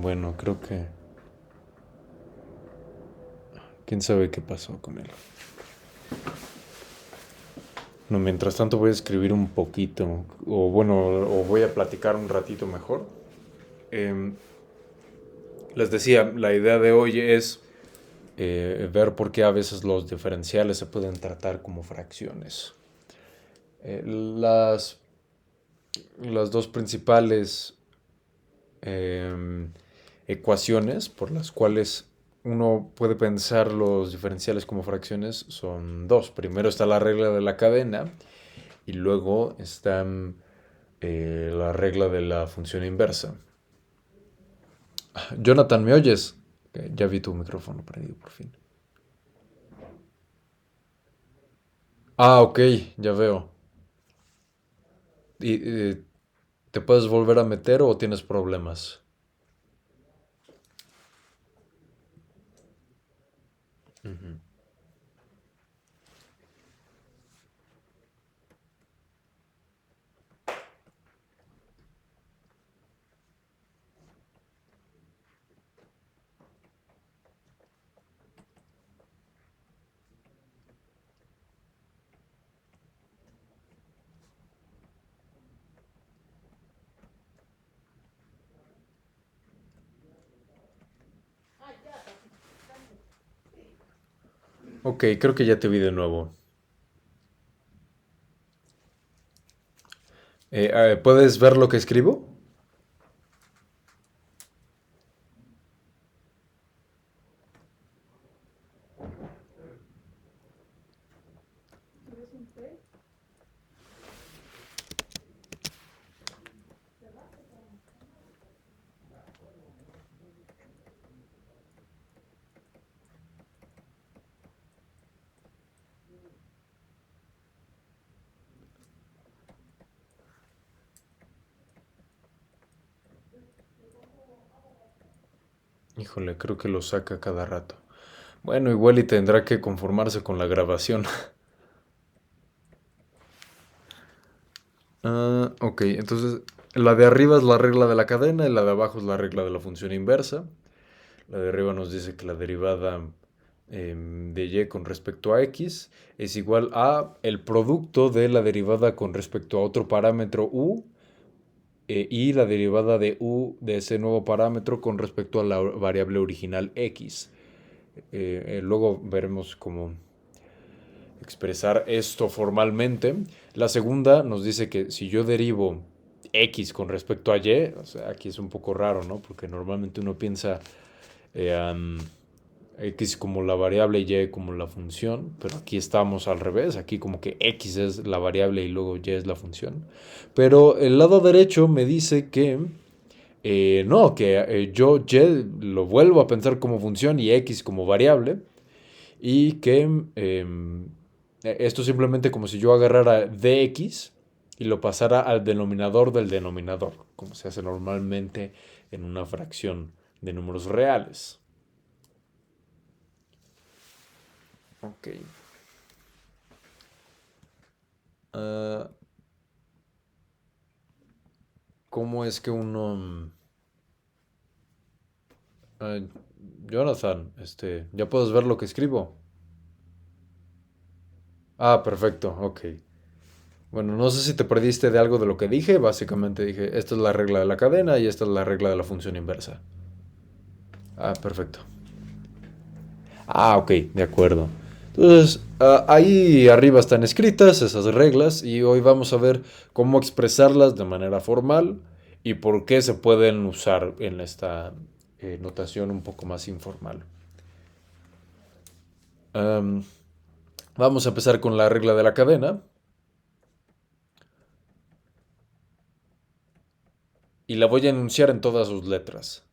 Bueno, creo que... ¿Quién sabe qué pasó con él? No, mientras tanto voy a escribir un poquito, o bueno, o voy a platicar un ratito mejor. Em, Les decía, la idea de hoy es ver por qué a veces los diferenciales se pueden tratar como fracciones. Eh, las, las dos principales eh, ecuaciones por las cuales uno puede pensar los diferenciales como fracciones son dos. Primero está la regla de la cadena y luego está la regla de la función inversa. Jonathan, ¿me oyes? Ya vi tu micrófono prendido por fin. Ah, ok, ya veo. ¿Y te puedes volver a meter o tienes problemas? Ujú. Ok, creo que ya te vi de nuevo. ¿Puedes ver lo que escribo? Híjole, creo que lo saca cada rato. Bueno, igual y tendrá que conformarse con la grabación. Ah, ok, entonces la de arriba es la regla de la cadena y la de abajo es la regla de la función inversa. La de arriba nos dice que la derivada de y con respecto a x es igual a el producto de la derivada con respecto a otro parámetro u y la derivada de u de ese nuevo parámetro con respecto a la variable original x. Luego veremos cómo expresar esto formalmente. La segunda nos dice que si yo derivo x con respecto a y, o sea, aquí es un poco raro, ¿no? Porque normalmente uno piensa um, x como la variable y y como la función, pero aquí estamos al revés, aquí como que x es la variable y luego y es la función. Pero el lado derecho me dice que no, que yo y lo vuelvo a pensar como función y x como variable y que esto simplemente como si yo agarrara dx y lo pasara al denominador del denominador, como se hace normalmente en una fracción de números reales. Ok. Ah, ¿Cómo es que uno... ah, Jonathan, ¿ya puedes ver lo que escribo? Ah, perfecto, ok. Bueno, no sé si te perdiste de algo de lo que dije. Básicamente dije, esta es la regla de la cadena y esta es la regla de la función inversa. Ah, perfecto. Ah, ok, de acuerdo. Entonces, ahí arriba están escritas esas reglas y hoy vamos a ver cómo expresarlas de manera formal y por qué se pueden usar en esta notación un poco más informal. Am, Vamos a empezar con la regla de la cadena y la voy a enunciar en todas sus letras.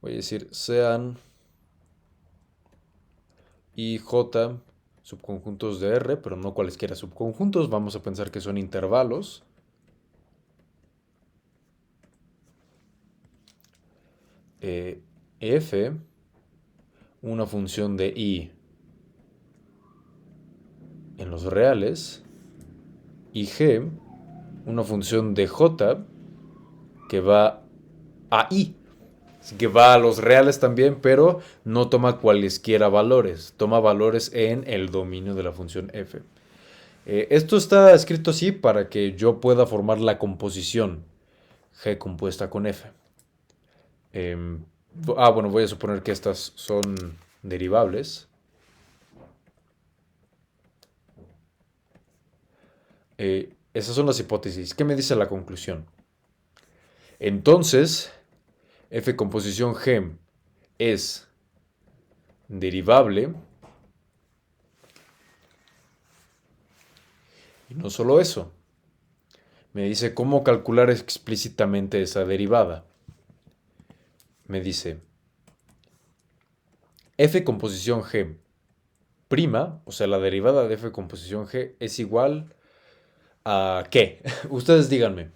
Voy a decir sean I, J, subconjuntos de R, pero no cualesquiera subconjuntos. Vamos a pensar que son intervalos. Eh, F, una función de I en los reales. Y G, una función de J que va a i. Así que va a los reales también, pero no toma cualesquiera valores. Toma valores en el dominio de la función f. Esto está escrito así para que yo pueda formar la composición g compuesta con f. Em, bueno, voy a suponer que estas son derivables. Esas son las hipótesis. ¿Qué me dice la conclusión? Entonces, f composición g es derivable. Y no solo eso. Me dice cómo calcular explícitamente esa derivada. Me dice f composición g prima, o sea, la derivada de f composición g es igual a ¿qué? Ustedes díganme.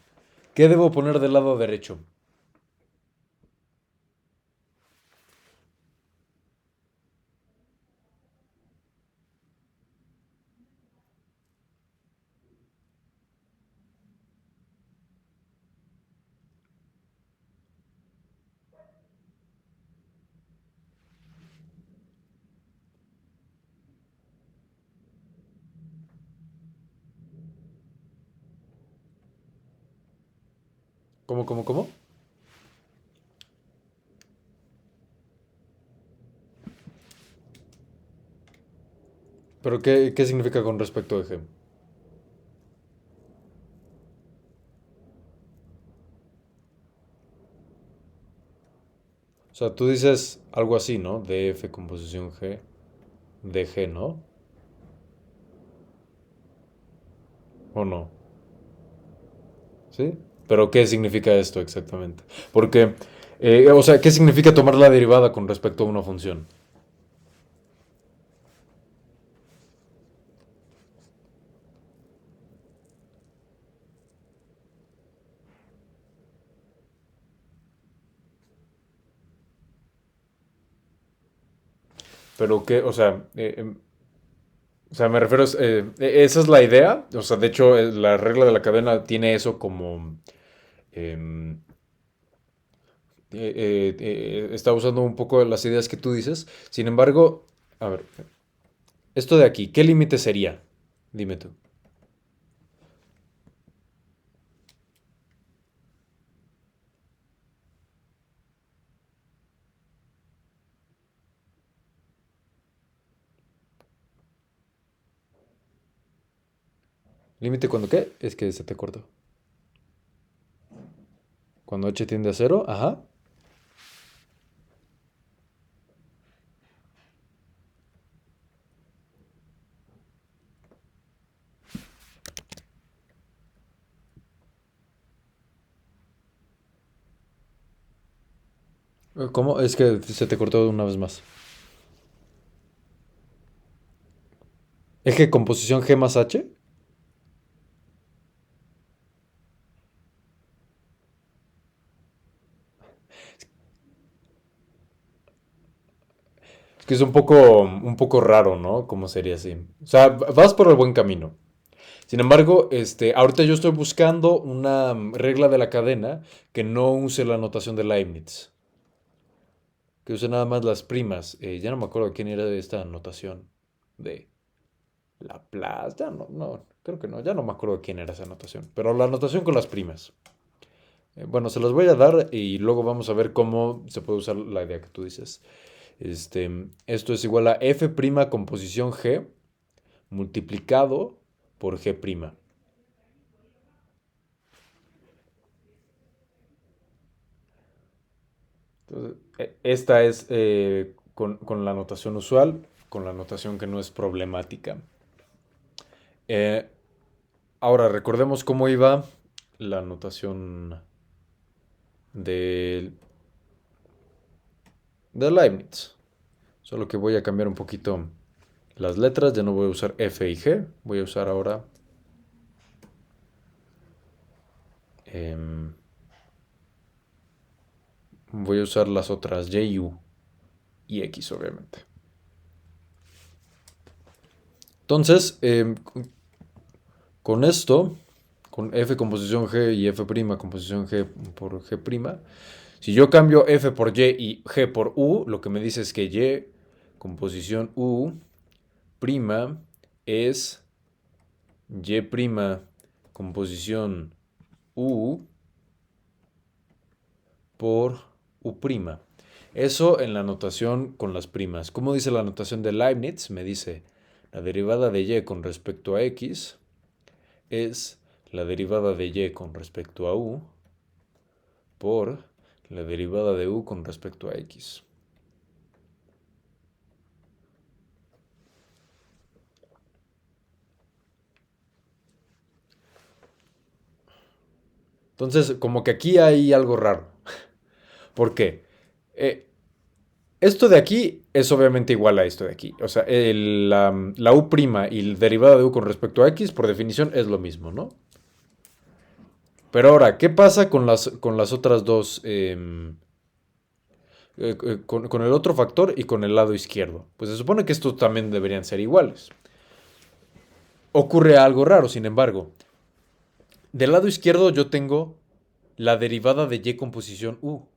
¿Qué debo poner del lado derecho? ¿Cómo? ¿Pero qué significa con respecto a g? O sea, tú dices algo así, ¿no? De f composición g, de g, ¿no? ¿O no? ¿Sí? ¿Pero qué significa esto exactamente? Porque, o sea, ¿qué significa tomar la derivada con respecto a una función? Pero qué, o sea, me refiero, esa es la idea. O sea, de hecho, la regla de la cadena tiene eso como, em, está usando un poco las ideas que tú dices. Sin embargo, a ver, esto de aquí, ¿qué límite sería? Dime tú. ¿Límite cuando qué? Es que se te cortó. Cuando h tiende a cero, ajá. ¿Cómo? Es que se te cortó una vez más. Eje composición G más H. Es que es un poco raro, ¿no? ¿Cómo sería así? O sea, vas por el buen camino. Sin embargo, ahorita yo estoy buscando una regla de la cadena que no use la notación de Leibniz, que use nada más las primas. Ya no me acuerdo quién era de esta notación de Laplace. Ya no, creo que no, ya no me acuerdo quién era esa notación. Pero la notación con las primas. Bueno, se las voy a dar y luego vamos a ver cómo se puede usar la idea que tú dices. Esto es igual a f' composición g multiplicado por g'. Entonces, esta es con la notación usual, con la notación que no es problemática. Eh, Ahora recordemos cómo iba la notación de, de Leibniz. Solo que voy a cambiar un poquito las letras. Ya no voy a usar F y G. Voy a usar ahora em, voy a usar las otras Y, U y X, obviamente. Entonces, con esto, con F composición G y F' composición G por G', Si yo cambio f por y y g por u, lo que me dice es que y composición u prima es y prima composición u por u prima. Eso en la notación con las primas. ¿Cómo dice la notación de Leibniz? Me dice la derivada de y con respecto a x es la derivada de y con respecto a u por la derivada de u con respecto a x. Entonces, como que aquí hay algo raro. ¿Por qué? Eh, Esto de aquí es obviamente igual a esto de aquí. O sea, la u' y el derivada de u con respecto a x, por definición, es lo mismo, ¿no? Pero ahora, ¿qué pasa con las otras dos? Con el otro factor y con el lado izquierdo. Pues se supone que estos también deberían ser iguales. Ocurre algo raro, sin embargo. Del lado izquierdo yo tengo la derivada de y con posición u.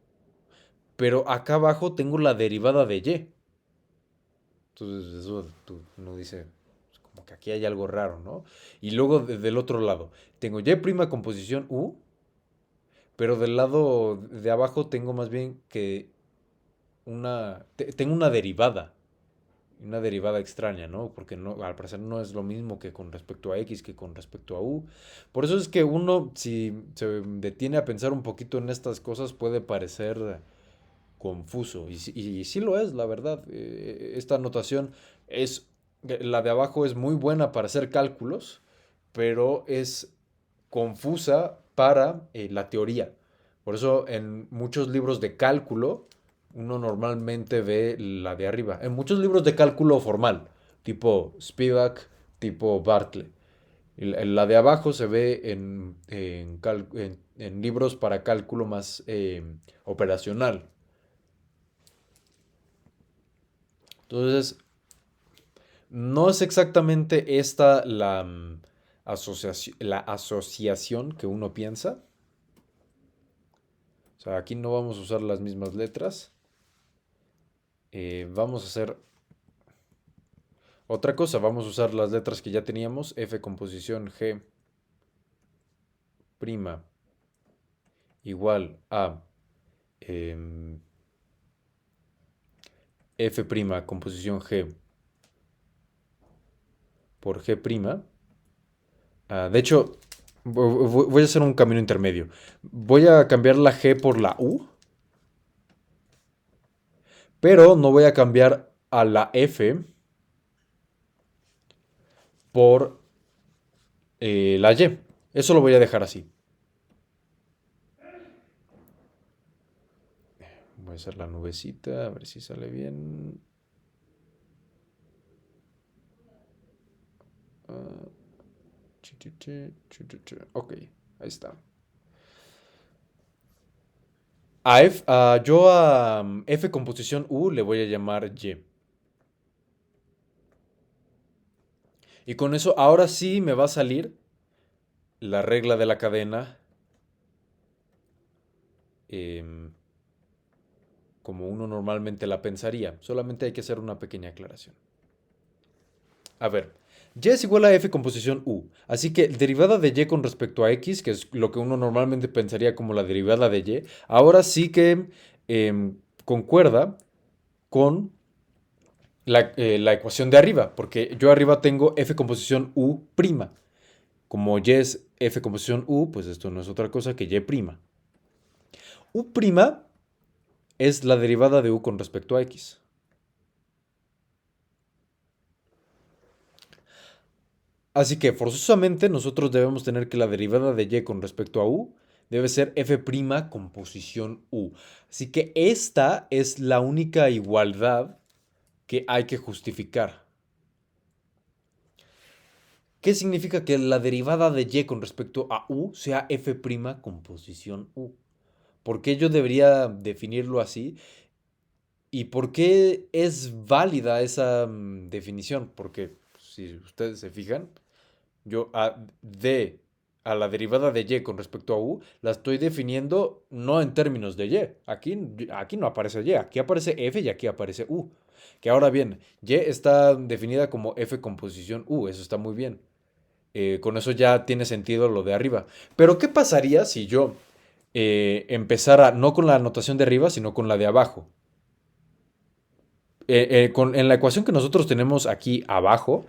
Pero acá abajo tengo la derivada de y. Entonces eso uno dice, pues, como que aquí hay algo raro, ¿no? Y luego del otro lado, tengo y' con posición u, pero del lado de abajo tengo más bien que tengo una derivada extraña, ¿no? Porque no, al parecer no es lo mismo que con respecto a x que con respecto a u. Por eso es que uno, si se detiene a pensar un poquito en estas cosas, puede parecer confuso. Y sí lo es, la verdad. Esta notación es, la de abajo es muy buena para hacer cálculos, pero es confusa para la teoría. Por eso en muchos libros de cálculo uno normalmente ve la de arriba. En muchos libros de cálculo formal, tipo Spivak, tipo Bartlett. La de abajo se ve en libros para cálculo más operacional. Entonces, no es exactamente esta la asociación que uno piensa. O sea, aquí no vamos a usar las mismas letras. Vamos a hacer otra cosa. Vamos a usar las letras que ya teníamos. F composición G prima igual a em, F prima composición G por G prima. De hecho, voy a hacer un camino intermedio. Voy a cambiar la G por la U, pero no voy a cambiar a la F por la Y. Eso lo voy a dejar así. Voy a hacer la nubecita, a ver si sale bien. Ah, Ok, ahí está. Yo a F composición U le voy a llamar Y. Y con eso ahora sí me va a salir la regla de la cadena em, como uno normalmente la pensaría. Solamente hay que hacer una pequeña aclaración. A ver, y es igual a f composición u. Así que derivada de y con respecto a x, que es lo que uno normalmente pensaría como la derivada de y, ahora sí que concuerda con la ecuación de arriba, porque yo arriba tengo f composición u prima. Como y es f composición u, pues esto no es otra cosa que y prima. U prima es la derivada de u con respecto a x. Así que forzosamente nosotros debemos tener que la derivada de y con respecto a u debe ser f' con posición u. Así que esta es la única igualdad que hay que justificar. ¿Qué significa que la derivada de y con respecto a u sea f' con posición u? ¿Por qué yo debería definirlo así? ¿Y por qué es válida esa definición? Porque si ustedes se fijan, yo d a la derivada de y con respecto a u, la estoy definiendo no en términos de y. Aquí no aparece y, aquí aparece f y aquí aparece u. Que ahora bien, y está definida como f con posición u, eso está muy bien. Con eso ya tiene sentido lo de arriba. Pero ¿qué pasaría si yo empezara no con la anotación de arriba, sino con la de abajo? En la ecuación que nosotros tenemos aquí abajo,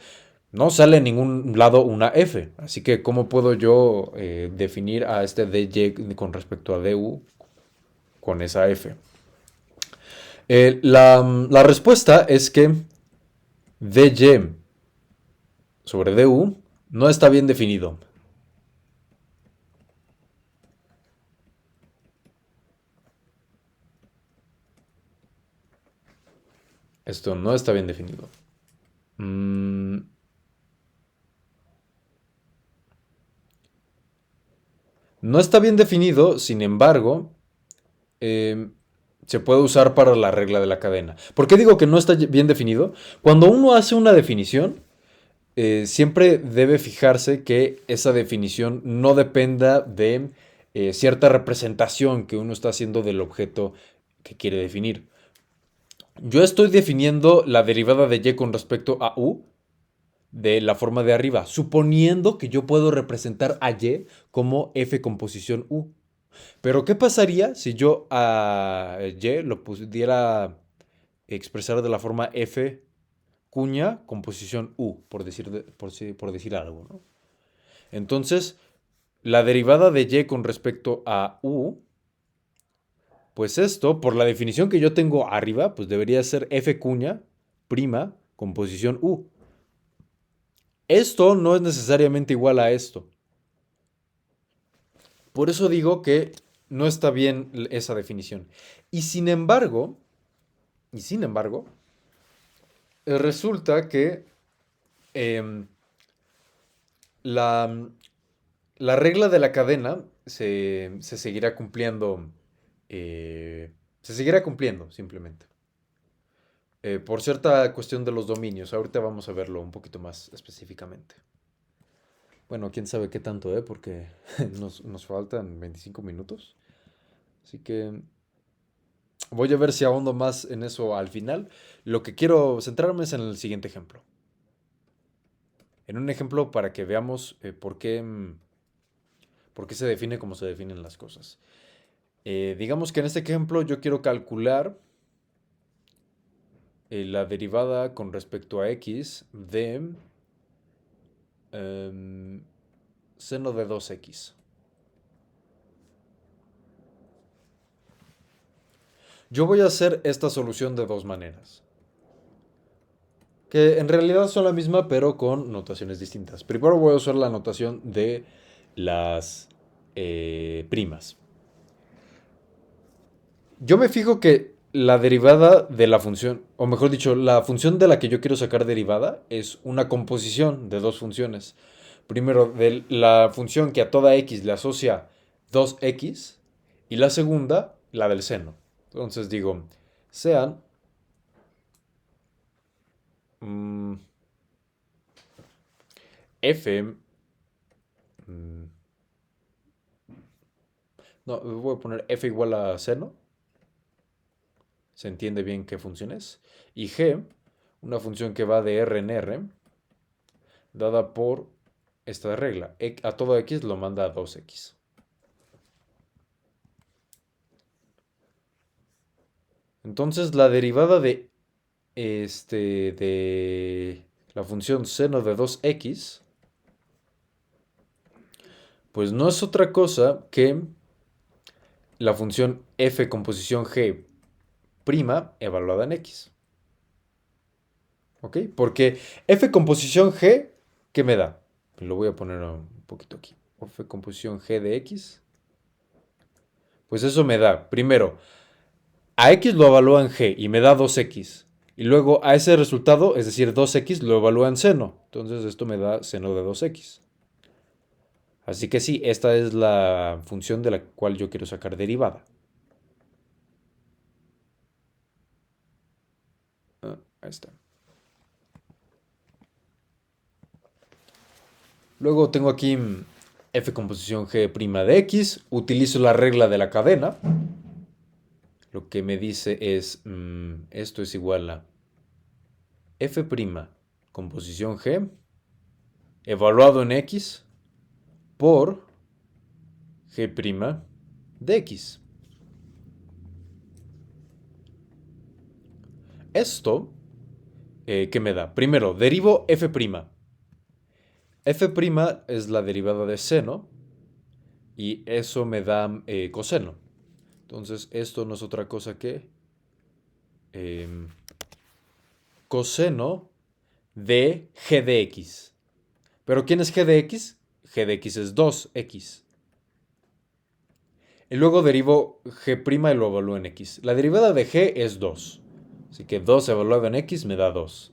no sale en ningún lado una f. Así que, ¿cómo puedo yo definir a este dy con respecto a du con esa f? La respuesta es que dy sobre du no está bien definido. Esto no está bien definido. Mm, no está bien definido, sin embargo, eh, se puede usar para la regla de la cadena. ¿Por qué digo que no está bien definido? Cuando uno hace una definición, siempre debe fijarse que esa definición no dependa de cierta representación que uno está haciendo del objeto que quiere definir. Yo estoy definiendo la derivada de y con respecto a u de la forma de arriba, suponiendo que yo puedo representar a y como f con posición u. Pero ¿qué pasaría si yo a y lo pudiera expresar de la forma f cuña con posición u, por decir algo, ¿no? Entonces, la derivada de y con respecto a u, pues esto, por la definición que yo tengo arriba, pues debería ser f cuña prima con posición u. Esto no es necesariamente igual a esto. Por eso digo que no está bien esa definición. Y sin embargo, y sin embargo, resulta que em, la, la regla de la cadena se seguirá cumpliendo. Se seguirá cumpliendo, simplemente. Por cierta cuestión de los dominios. Ahorita vamos a verlo un poquito más específicamente. Bueno, quién sabe qué tanto, ¿eh? Porque nos faltan 25 minutos. Así que voy a ver si ahondo más en eso al final. Lo que quiero centrarme es en el siguiente ejemplo. En un ejemplo para que veamos por qué se define como se definen las cosas. Digamos que en este ejemplo yo quiero calcular la derivada con respecto a x de seno de 2x. Yo voy a hacer esta solución de dos maneras, que en realidad son la misma pero con notaciones distintas. Primero voy a usar la notación de las primas. Yo me fijo que la derivada de la función, o mejor dicho, la función de la que yo quiero sacar derivada es una composición de dos funciones. Primero, de la función que a toda x le asocia 2x y la segunda, la del seno. Entonces digo, sean mm, f, mm, no, voy a poner f igual a seno, se entiende bien qué función es, y g, una función que va de r en r, dada por esta regla. A todo x lo manda a 2x. Entonces la derivada de la función seno de 2x, pues no es otra cosa que la función f con posición g prima evaluada en x. ¿Ok? Porque f con posición g, ¿qué me da? Lo voy a poner un poquito aquí. F con posición g de x. Pues eso me da, primero, a x lo evalúa en g y me da 2x. Y luego a ese resultado, es decir, 2x, lo evalúa en seno. Entonces esto me da seno de 2x. Así que sí, esta es la función de la cual yo quiero sacar derivada. Ahí está. Luego tengo aquí f composición g' de x, utilizo la regla de la cadena. Lo que me dice es, esto es igual a f' composición g evaluado en x por g' de x. Esto, ¿qué me da? Primero, derivo f'. F' es la derivada de seno y eso me da coseno. Entonces, esto no es otra cosa que em, coseno de g de x. ¿Pero quién es g de x? G de x es 2x. Y luego derivo g' y lo evalúo en x. La derivada de g es 2. Así que 2 evaluado en x me da 2.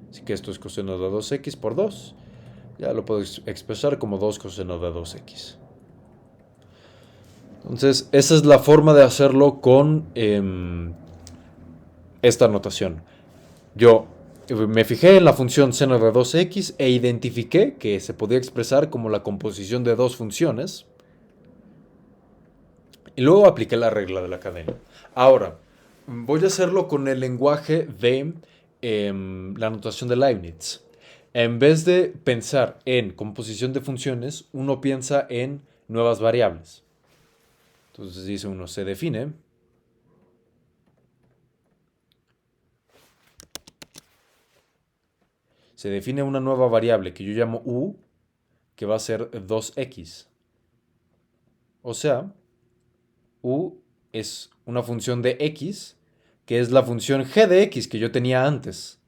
Así que esto es coseno de 2x por 2. Ya lo puedo expresar como 2 coseno de 2x. Entonces, esa es la forma de hacerlo con esta notación. Yo me fijé en la función seno de 2x e identifiqué que se podía expresar como la composición de dos funciones. Y luego apliqué la regla de la cadena. Ahora, voy a hacerlo con el lenguaje de la notación de Leibniz. En vez de pensar en composición de funciones, uno piensa en nuevas variables. Entonces dice uno, se define una nueva variable que yo llamo u, que va a ser 2x. O sea, u es una función de x, que es la función g de x que yo tenía antes.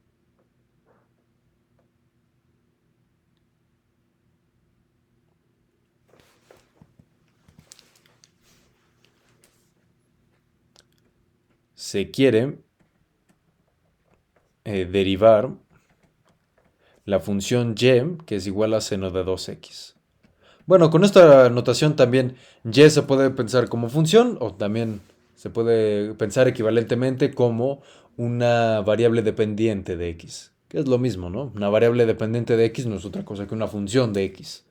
Se quiere derivar la función y, que es igual a seno de 2x. Bueno, con esta notación también y se puede pensar como función o también se puede pensar equivalentemente como una variable dependiente de x, que es lo mismo, ¿no? Una variable dependiente de x no es otra cosa que una función de x.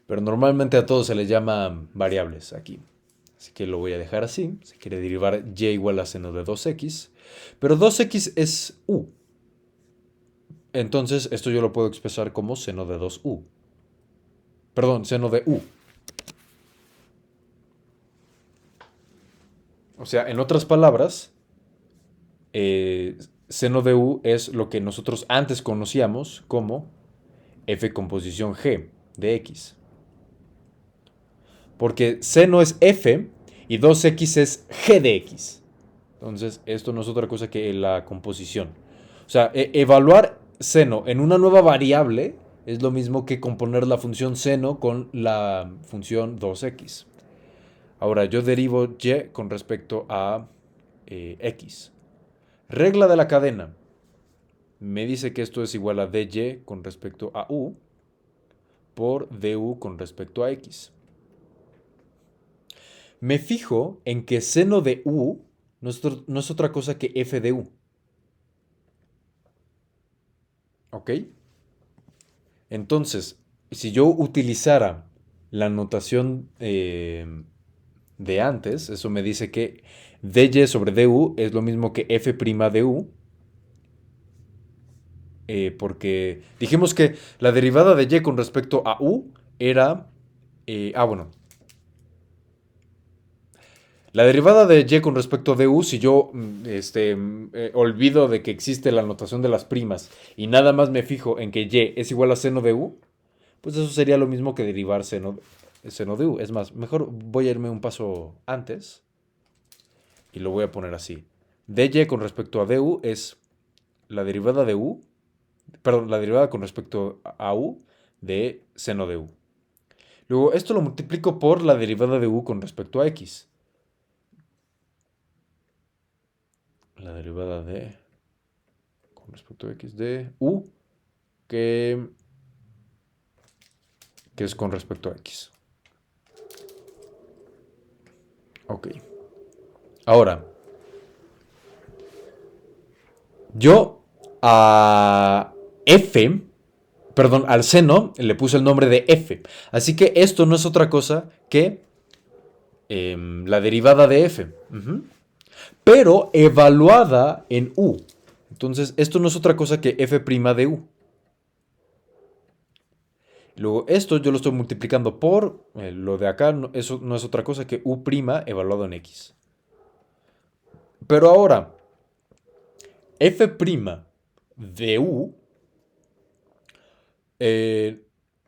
Pero normalmente a todos se les llama variables aquí. Así que lo voy a dejar así. Se quiere derivar y igual a seno de 2x. Pero 2x es u. Entonces esto yo lo puedo expresar como seno de 2u. Perdón, seno de u. O sea, en otras palabras, seno de u es lo que nosotros antes conocíamos como f composición g de x. Porque seno es f y 2x es g de x. Entonces, esto no es otra cosa que la composición. O sea, evaluar seno en una nueva variable es lo mismo que componer la función seno con la función 2x. Ahora, yo derivo y con respecto a x. Regla de la cadena. Me dice que esto es igual a dy con respecto a u por du con respecto a x. Me fijo en que seno de u no es otra cosa que f de u. ¿Ok? Entonces, si yo utilizara la notación de antes, eso me dice que dy sobre du es lo mismo que f' de u. Porque dijimos que la derivada de y con respecto a u era... bueno. La derivada de y con respecto a du, si yo olvido de que existe la notación de las primas y nada más me fijo en que y es igual a seno de u, pues eso sería lo mismo que derivar seno de u. Es más, mejor voy a irme un paso antes y lo voy a poner así. dy con respecto a du es la derivada de u, perdón, la derivada con respecto a u de seno de u. Luego, esto lo multiplico por la derivada de u con respecto a x. La derivada de con respecto a x de u que es con respecto a x. Ok. Ahora, yo a f Perdón, al seno le puse el nombre de f. Así que esto no es otra cosa que la derivada de f. Pero evaluada en u. Entonces, esto no es otra cosa que f' de u. Luego, esto yo lo estoy multiplicando por lo de acá. Eso no es otra cosa que u' evaluado en x. Pero ahora, f' de u,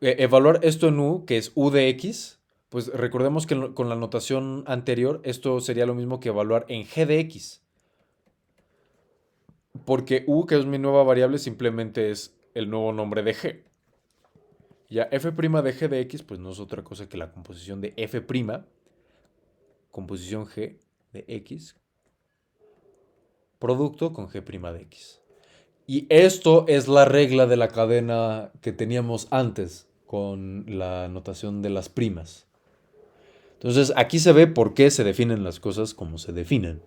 evaluar esto en u, que es u de x, pues recordemos que con la notación anterior, esto sería lo mismo que evaluar en g de x. Porque u, que es mi nueva variable, simplemente es el nuevo nombre de g. Ya f' de g de x, pues no es otra cosa que la composición de f', composición g de x, producto con g' de x. Y esto es la regla de la cadena que teníamos antes con la notación de las primas. Entonces aquí se ve por qué se definen las cosas como se definen.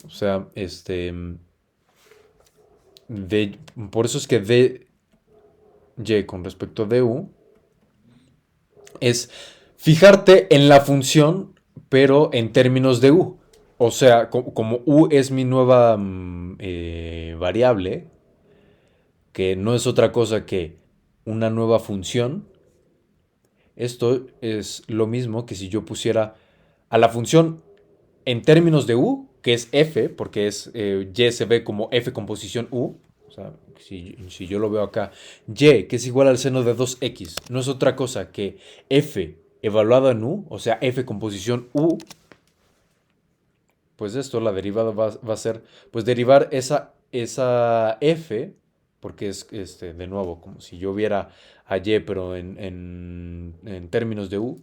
O sea, por eso es que dy con respecto a du es fijarte en la función, pero en términos de u. O sea, como u es mi nueva variable, que no es otra cosa que una nueva función, esto es lo mismo que si yo pusiera a la función en términos de u, que es f, porque y se ve como f composición u. O sea, si yo lo veo acá, y, que es igual al seno de 2x, no es otra cosa que f evaluado en u, o sea, f composición u. Pues esto, la derivada va a ser, pues derivar esa f, porque es, de nuevo, como si yo viera a y, pero en términos de u,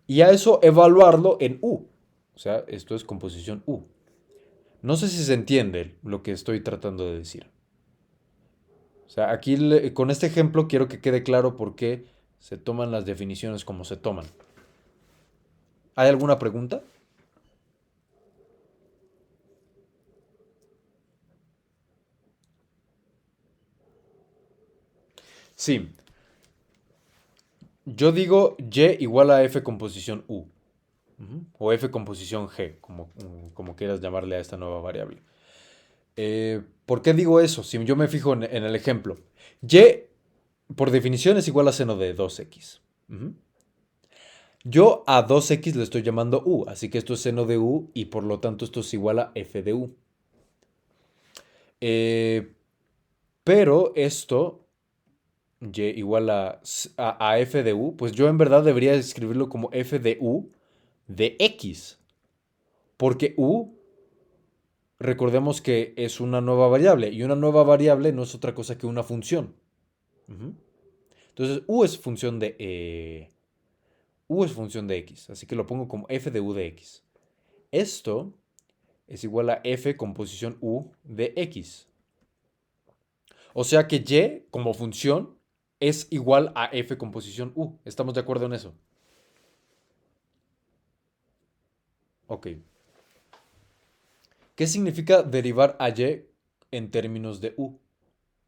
y a eso evaluarlo en u. O sea, esto es composición u. No sé si se entiende lo que estoy tratando de decir. O sea, aquí con este ejemplo quiero que quede claro por qué se toman las definiciones como se toman. ¿Hay alguna pregunta? Sí. Yo digo y igual a f composición u. O f composición g, como quieras llamarle a esta nueva variable. ¿Por qué digo eso? Si yo me fijo en el ejemplo. Y, por definición, es igual a seno de 2x. Yo a 2x le estoy llamando u, así que esto es seno de u y por lo tanto esto es igual a f de u. Eh, pero esto, y igual a f de u, pues yo en verdad debería escribirlo como f de u de x. Porque u, recordemos que es una nueva variable y una nueva variable no es otra cosa que una función. Entonces u es función de x, así que lo pongo como f de u de x. Esto es igual a f composición u de x. O sea que y como función es igual a f composición u. ¿Estamos de acuerdo en eso? Ok. ¿Qué significa derivar a y en términos de u?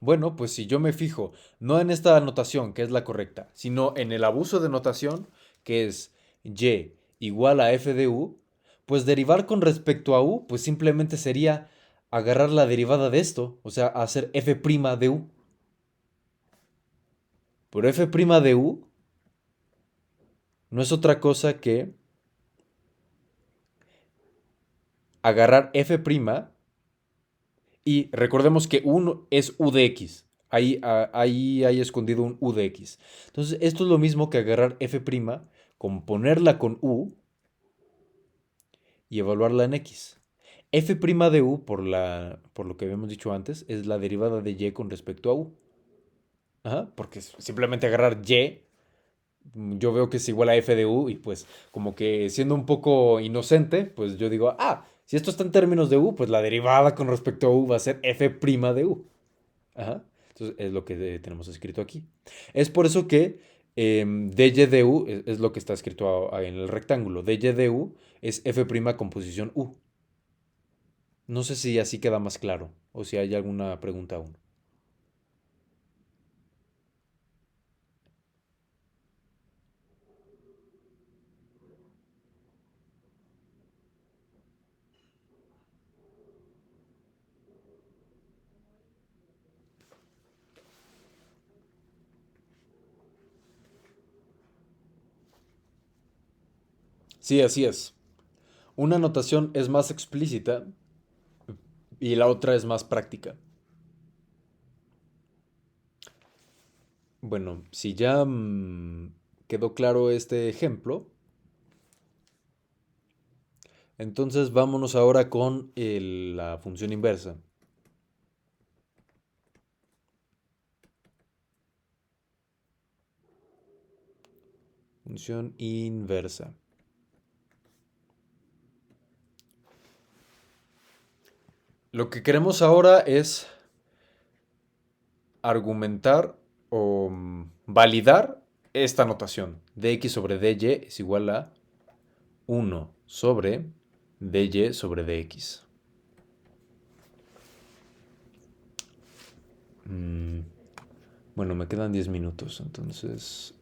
Bueno, pues si yo me fijo no en esta notación, que es la correcta, sino en el abuso de notación, que es y igual a f de u, pues derivar con respecto a u, pues simplemente sería agarrar la derivada de esto, o sea, hacer f' de u. Pero f' de u no es otra cosa que agarrar f' y recordemos que 1 es u de x. Ahí hay escondido un u de x. Entonces, esto es lo mismo que agarrar f', componerla con u y evaluarla en x. F' de u, por lo que habíamos dicho antes, es la derivada de y con respecto a u. Ajá, porque simplemente agarrar y, yo veo que es igual a f de u y pues como que siendo un poco inocente, pues yo digo, si esto está en términos de u, pues la derivada con respecto a u va a ser f' de u. Ajá. Entonces es lo que tenemos escrito aquí. Es por eso que dy de u es lo que está escrito en el rectángulo. Dy de u es f' composición u. No sé si así queda más claro o si hay alguna pregunta aún. Sí, así es. Una notación es más explícita y la otra es más práctica. Bueno, si ya quedó claro este ejemplo, entonces vámonos ahora con la función inversa. Función inversa. Lo que queremos ahora es argumentar o validar esta notación. Dx sobre dy es igual a 1 sobre dy sobre dx. Mm, bueno, me quedan 10 minutos, entonces...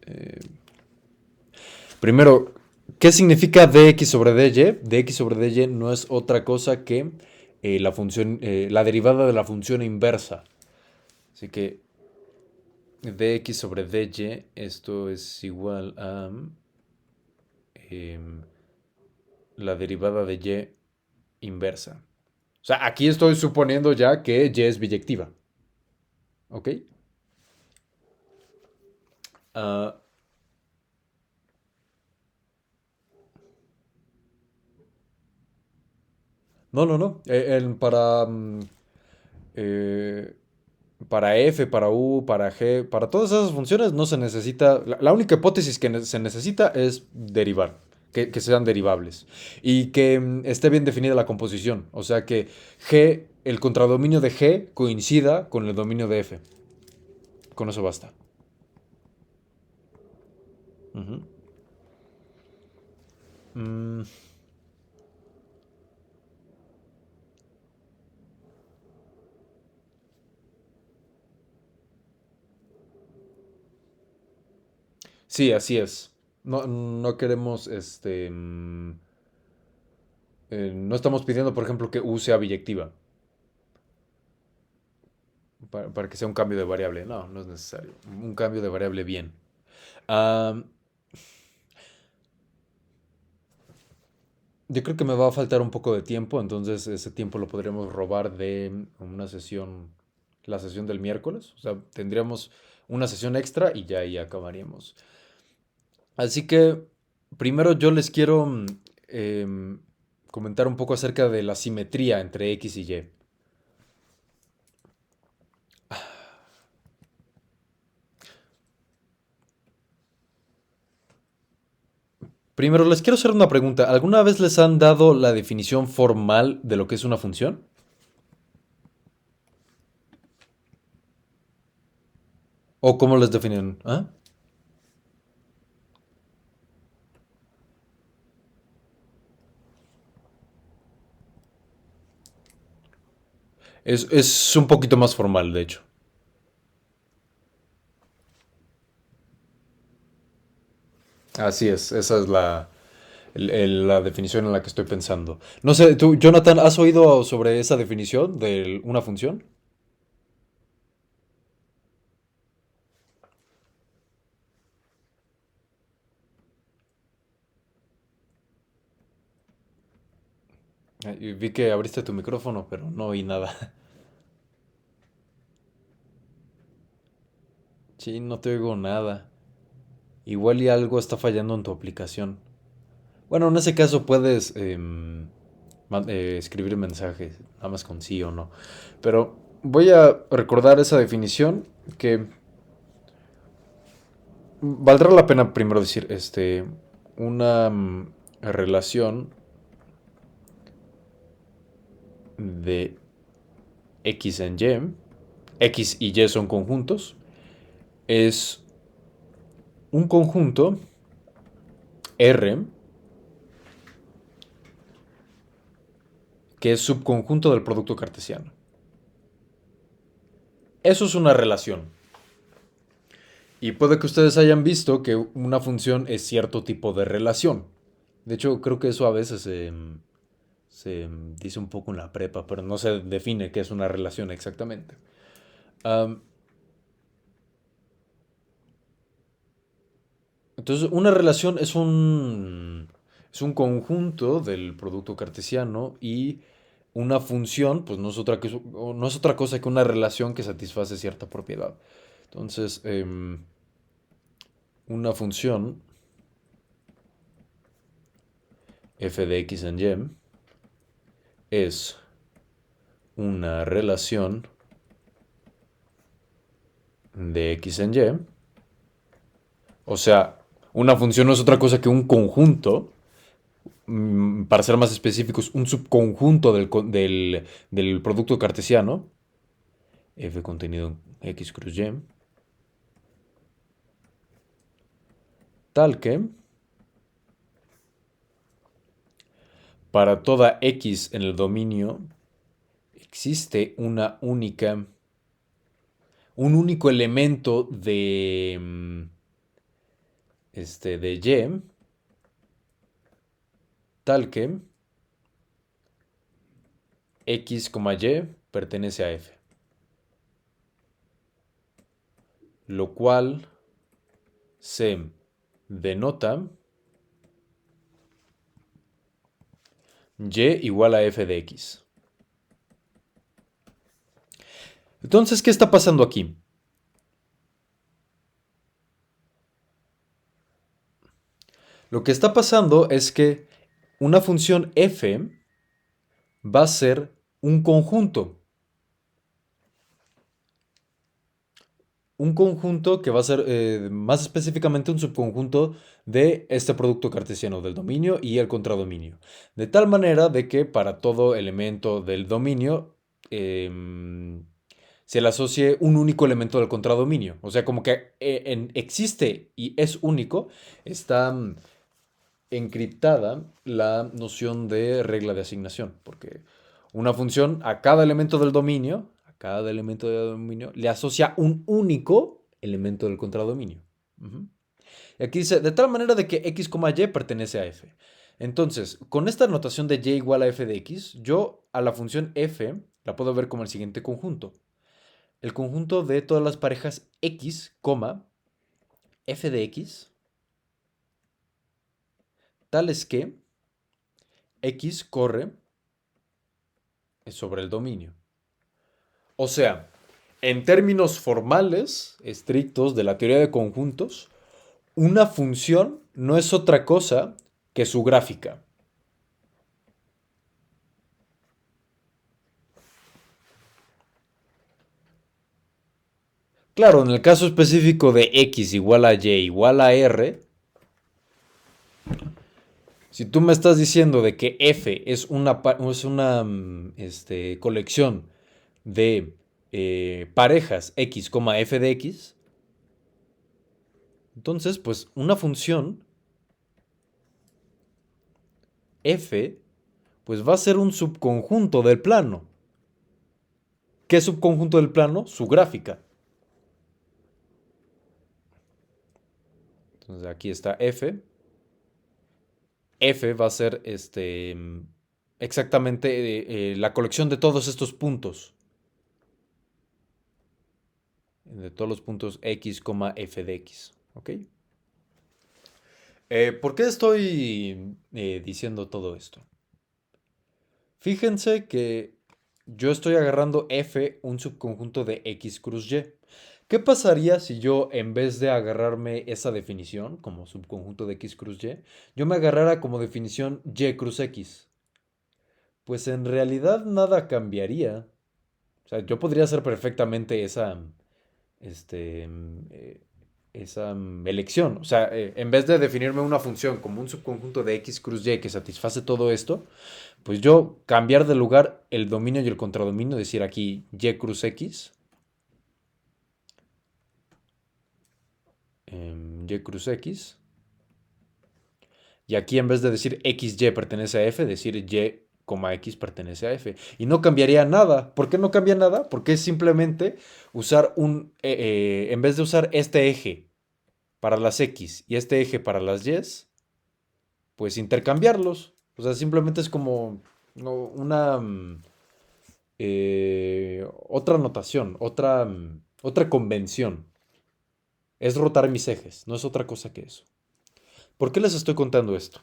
primero, ¿qué significa dx sobre dy? Dx sobre dy no es otra cosa que la función, la derivada de la función inversa. Así que dx sobre dy, esto es igual a em, la derivada de y inversa. O sea, aquí estoy suponiendo ya que y es biyectiva. ¿Ok? Ah, no, no, no. Eh, para f, para u, para g, para todas esas funciones no se necesita. La única hipótesis que se necesita es derivar. Que sean derivables. Y que esté bien definida la composición. O sea que g, el contradominio de g coincida con el dominio de f. Con eso basta. Ujú. Mm, sí, así es. No, no queremos, no estamos pidiendo, por ejemplo, que U sea biyectiva para que sea un cambio de variable. No, no es necesario. Un cambio de variable bien. Ah, yo creo que me va a faltar un poco de tiempo, entonces ese tiempo lo podríamos robar de una sesión, la sesión del miércoles. O sea, tendríamos una sesión extra y ya ahí acabaríamos. Así que primero yo les quiero comentar un poco acerca de la simetría entre X y Y. Primero les quiero hacer una pregunta. ¿Alguna vez les han dado la definición formal de lo que es una función? ¿O cómo les definen? ¿Ah? Es un poquito más formal, de hecho. Así es, esa es la definición en la que estoy pensando. No sé, tú, Jonathan, ¿has oído sobre esa definición de una función? Y vi que abriste tu micrófono, pero no oí nada. Sí, no te oigo nada. Igual y algo está fallando en tu aplicación. Bueno, en ese caso puedes escribir mensajes, nada más con sí o no. Pero voy a recordar esa definición que valdrá la pena primero decir, una relación de X en Y, X y Y son conjuntos, es un conjunto R que es subconjunto del producto cartesiano. Eso es una relación. Y puede que ustedes hayan visto que una función es cierto tipo de relación. De hecho, creo que eso a veces se dice un poco en la prepa, pero no se define qué es una relación exactamente. Am, entonces, una relación es un... Es un conjunto del producto cartesiano y una función, pues no es otra cosa que una relación que satisface cierta propiedad. Entonces, una función f de x en y es una relación de x en y. O sea, una función no es otra cosa que un conjunto, para ser más específicos, un subconjunto del producto cartesiano, f contenido en x cruz y, tal que para toda x en el dominio existe un único elemento de y, tal que x, y pertenece a f. Lo cual se denota y igual a f de x. Entonces, ¿qué está pasando aquí? Lo que está pasando es que una función f va a ser un conjunto. Un conjunto que va a ser más específicamente un subconjunto de este producto cartesiano del dominio y el contradominio. De tal manera de que para todo elemento del dominio se le asocie un único elemento del contradominio. O sea, como que existe y es único, está encriptada la noción de regla de asignación, porque una función a cada elemento del dominio, le asocia un único elemento del contradominio. Ujú. Y aquí dice, de tal manera de que x, y pertenece a f. Entonces, con esta notación de y igual a f de x, yo a la función f la puedo ver como el siguiente conjunto. El conjunto de todas las parejas x, f de x, tales que x corre sobre el dominio. O sea, en términos formales, estrictos de la teoría de conjuntos, una función no es otra cosa que su gráfica. Claro, en el caso específico de x igual a y igual a r, si tú me estás diciendo de que f es una colección de parejas x, f de x, entonces pues una función f pues va a ser un subconjunto del plano. ¿Qué subconjunto del plano? Su gráfica. Entonces aquí está f. F va a ser exactamente la colección de todos estos puntos. De todos los puntos x, f de x. ¿Ok? ¿Por qué estoy diciendo todo esto? Fíjense que yo estoy agarrando f, un subconjunto de x cruz y. ¿Qué pasaría si yo, en vez de agarrarme esa definición como subconjunto de x cruz y, yo me agarrara como definición y cruz x? Pues en realidad nada cambiaría. O sea, yo podría hacer perfectamente este, mm, eh, esa elección. O sea, en vez de definirme una función como un subconjunto de x cruz y que satisface todo esto, pues yo cambiar de lugar el dominio y el contradominio, decir aquí y cruz x, y cruz x, y aquí en vez de decir xy pertenece a f, decir y, x pertenece a f. Y no cambiaría nada. ¿Por qué no cambia nada? Porque es simplemente usar en vez de usar este eje para las x y este eje para las y, pues intercambiarlos. O sea, simplemente es como una otra notación, otra convención. Es rotar mis ejes, no es otra cosa que eso. ¿Por qué les estoy contando esto?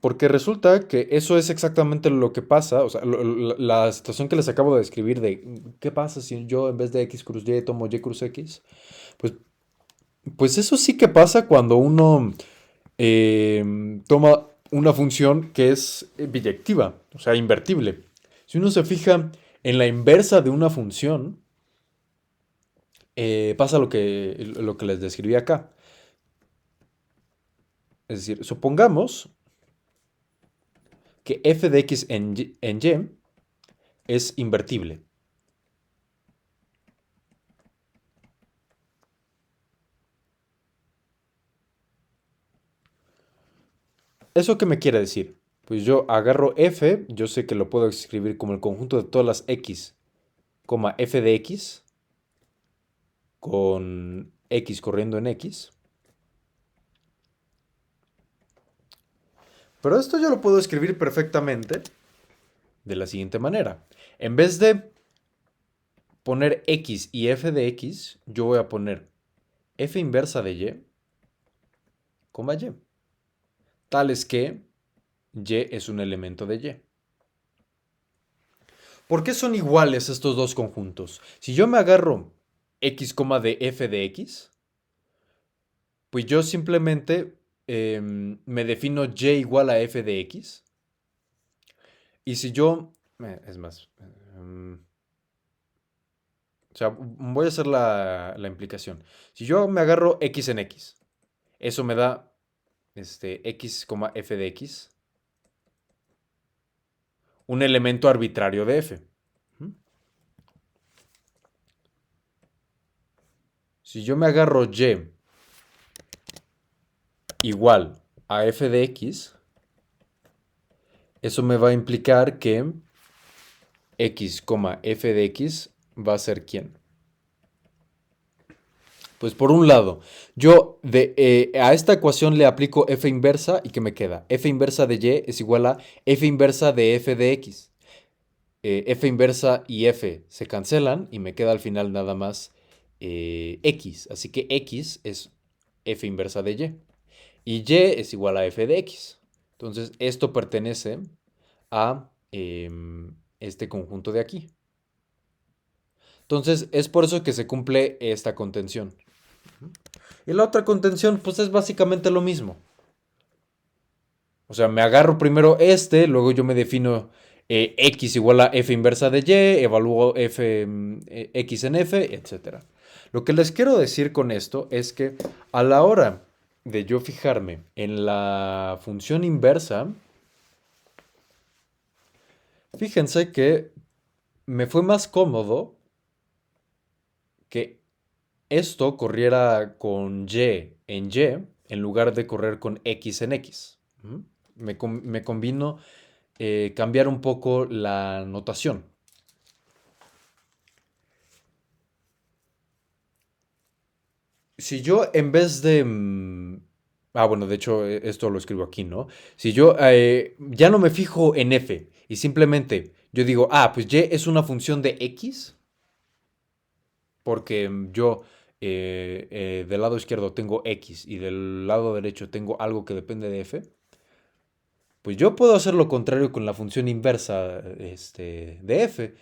Porque resulta que eso es exactamente lo que pasa, o sea, la situación que les acabo de describir de qué pasa si yo en vez de x cruz y tomo y cruz x, pues, pues eso sí que pasa cuando uno toma una función que es biyectiva, o sea, invertible. Si uno se fija en la inversa de una función, pasa lo que les describí acá. Es decir, supongamos que f de x en y es invertible. ¿Eso qué me quiere decir? Pues yo agarro f, yo sé que lo puedo escribir como el conjunto de todas las x, f de x, con x corriendo en x. Pero esto yo lo puedo escribir perfectamente de la siguiente manera. En vez de poner x y f de x, yo voy a poner f inversa de y, y. Tal es que y es un elemento de y. ¿Por qué son iguales estos dos conjuntos? Si yo me agarro x, de f de x, pues yo simplemente me defino y igual a f de x. Y si yo... es más... o sea, voy a hacer la implicación. Si yo me agarro x en x, eso me da x, f de x, un elemento arbitrario de f. Si yo me agarro y igual a f de x, eso me va a implicar que x, f de x va a ser ¿quién? Pues por un lado, yo a esta ecuación le aplico f inversa y ¿qué me queda? F inversa de y es igual a f inversa de f de x. F inversa y f se cancelan y me queda al final nada más x. Así que x es f inversa de y. Y y es igual a f de x. Entonces esto pertenece a este conjunto de aquí. Entonces es por eso que se cumple esta contención. Y la otra contención pues es básicamente lo mismo. O sea, me agarro primero luego yo me defino x igual a f inversa de y, evalúo x en f, etc. Lo que les quiero decir con esto es que a la hora de yo fijarme en la función inversa, fíjense que me fue más cómodo que esto corriera con y en lugar de correr con x en x. Me convino cambiar un poco la notación. Si yo en vez de... bueno, de hecho esto lo escribo aquí, ¿no? Si yo ya no me fijo en f y simplemente yo digo, pues y es una función de x, porque yo del lado izquierdo tengo x y del lado derecho tengo algo que depende de f, pues yo puedo hacer lo contrario con la función inversa de f.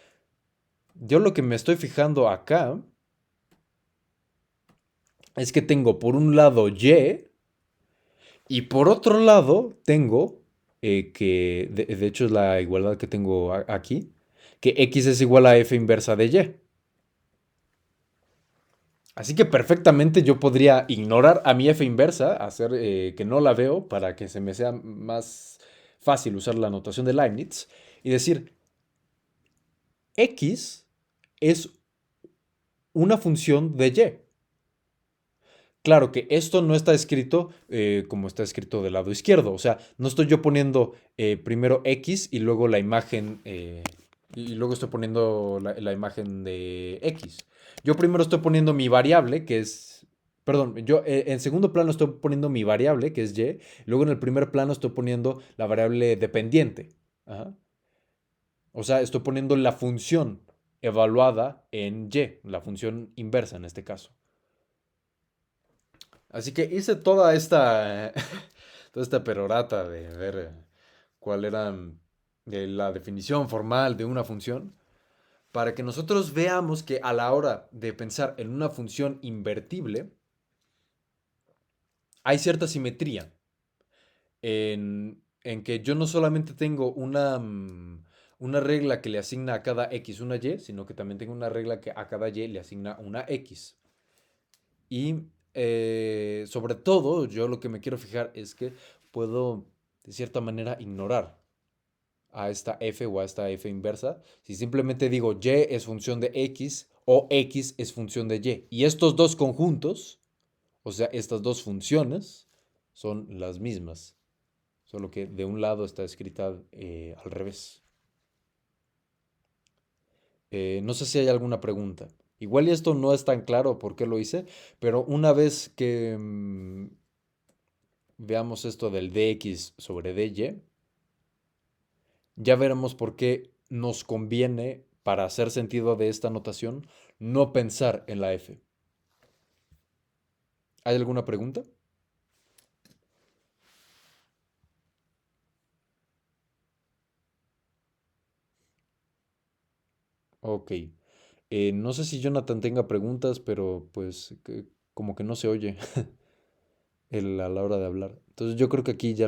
Yo lo que me estoy fijando acá es que tengo por un lado y por otro lado tengo que, de hecho es la igualdad que tengo aquí, que x es igual a f inversa de y. Así que perfectamente yo podría ignorar a mi f inversa, hacer que no la veo para que se me sea más fácil usar la notación de Leibniz y decir, x es una función de y. Claro que esto no está escrito como está escrito del lado izquierdo. O sea, no estoy yo poniendo primero X y luego la imagen. Y luego estoy poniendo la imagen de X. Yo primero estoy poniendo mi variable, que es. Perdón, yo en segundo plano estoy poniendo mi variable, que es Y. Luego en el primer plano estoy poniendo la variable dependiente. Ajá. O sea, estoy poniendo la función evaluada en Y, la función inversa en este caso. Así que hice toda esta perorata de ver cuál era la definición formal de una función, para que nosotros veamos que a la hora de pensar en una función invertible, hay cierta simetría en que yo no solamente tengo una regla que le asigna a cada x una y, sino que también tengo una regla que a cada y le asigna una x. Y sobre todo, yo lo que me quiero fijar es que puedo, de cierta manera, ignorar a esta f o a esta f inversa si simplemente digo y es función de x o x es función de y. Y estos dos conjuntos, o sea, estas dos funciones, son las mismas, solo que de un lado está escrita al revés. No sé si hay alguna pregunta. Igual y esto no es tan claro por qué lo hice, pero una vez que veamos esto del dx sobre dy, ya veremos por qué nos conviene, para hacer sentido de esta notación, no pensar en la f. ¿Hay alguna pregunta? Ok. No sé si Jonathan tenga preguntas, pero pues como que no se oye a la hora de hablar. Entonces yo creo que aquí ya